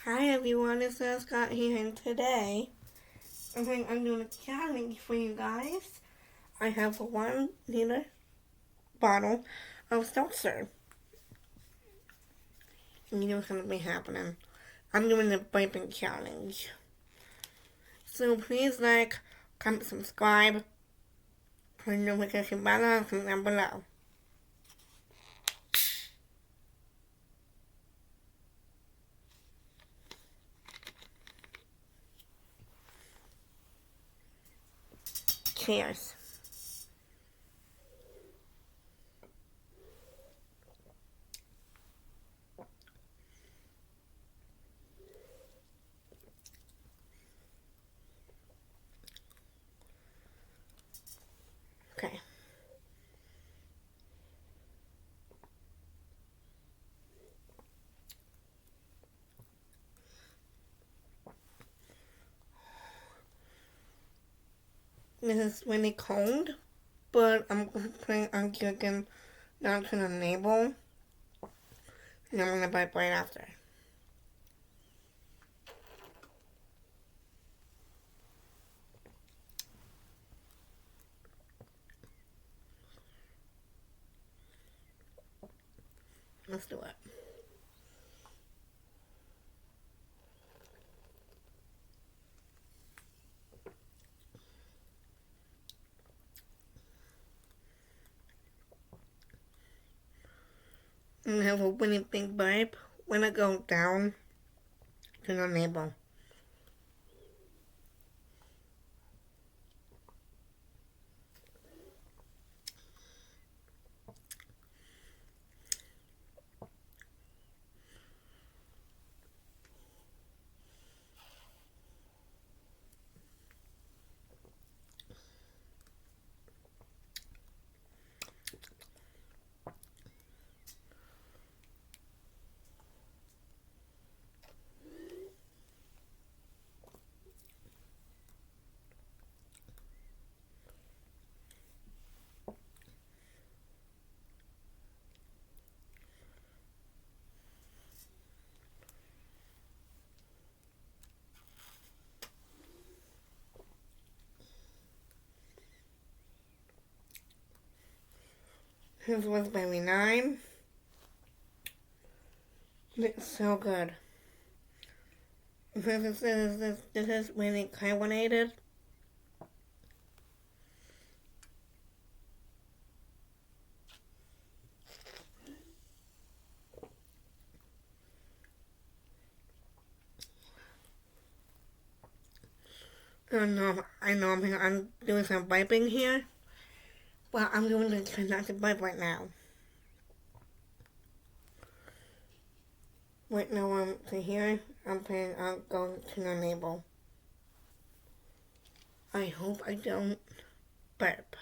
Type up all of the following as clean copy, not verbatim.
Hi everyone, it's Scott here, and today I'm doing a challenge for you guys. I have a 1 liter bottle of seltzer, and you know what's gonna be happening. I'm doing the burping challenge. So please like, comment, subscribe, turn the notification bell on, comment down below. Cheers. Okay. This is really cold, but I'm putting on chicken down to the navel, and I'm gonna burp right after. Let's do it. And have a really big burp when I go down to the navel. This was maybe 9. It's so good. This is really carbonated. I know I'm doing some piping here, but I'm doing the try not to pipe right now. Right now I'm to here, I'm planning on going to the navel. I hope I don't burp.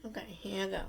Okay, here I go.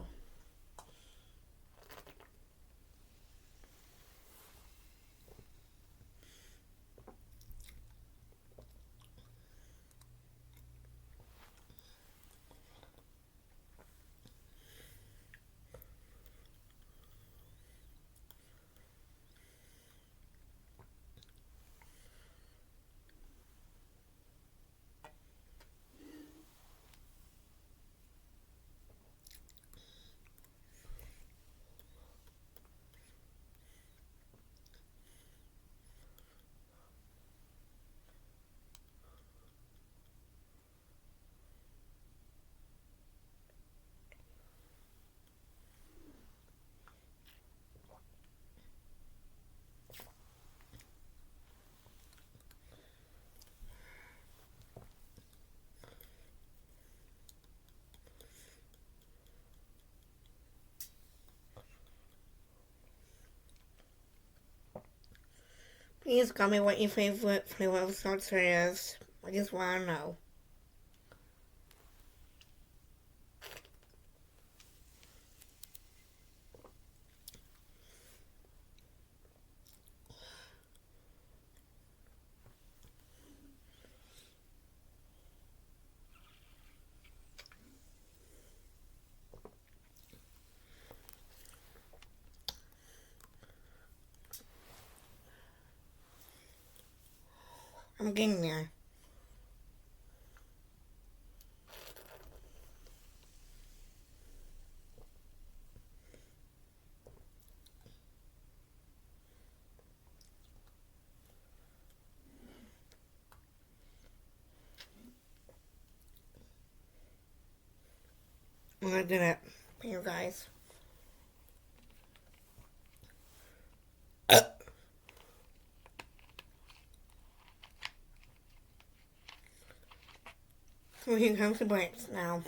Please tell me what your favorite flavor of seltzer is. I just want to know. I'm getting there. I did it for you guys. So here comes the breaks now.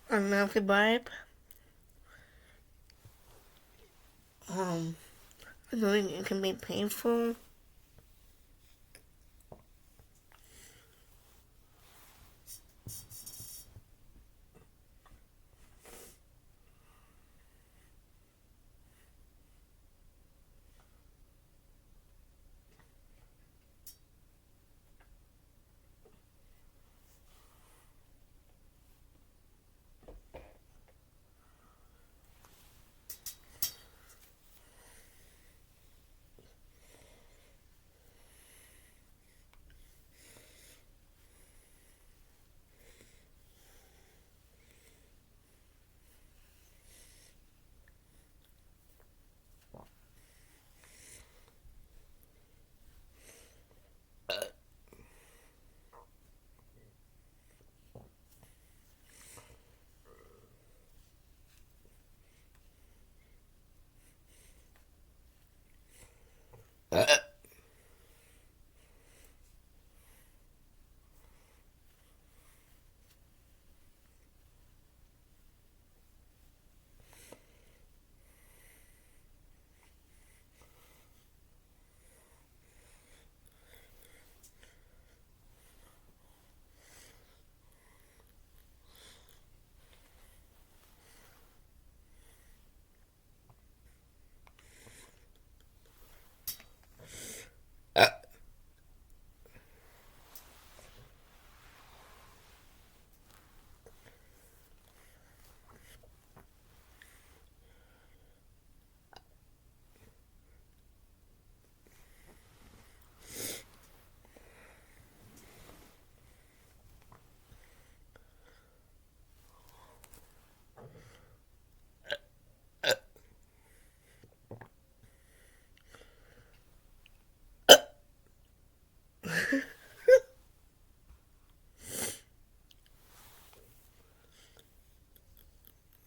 Unhealthy vibe. I think it can be painful.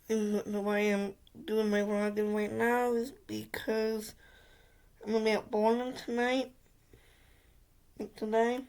And the way I'm doing my vlogging right now is because I'm gonna be at bowling tonight. Today.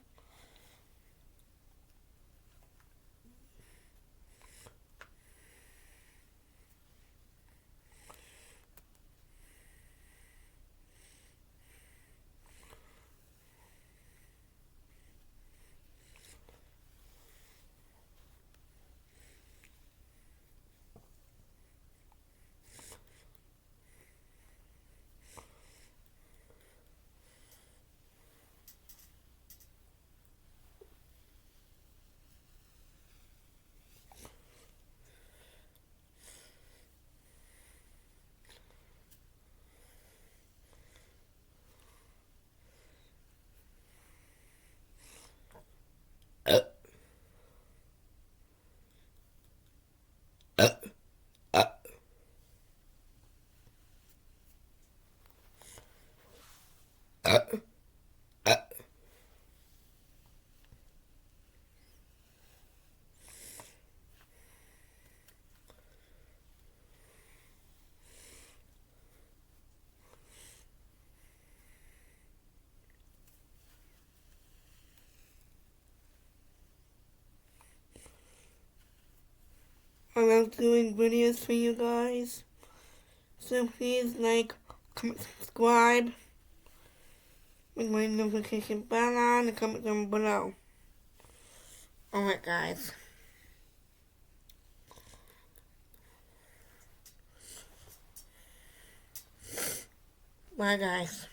love doing videos for you guys. So please like, comment, subscribe, with my notification bell on, and comment down below. Alright guys. Bye guys.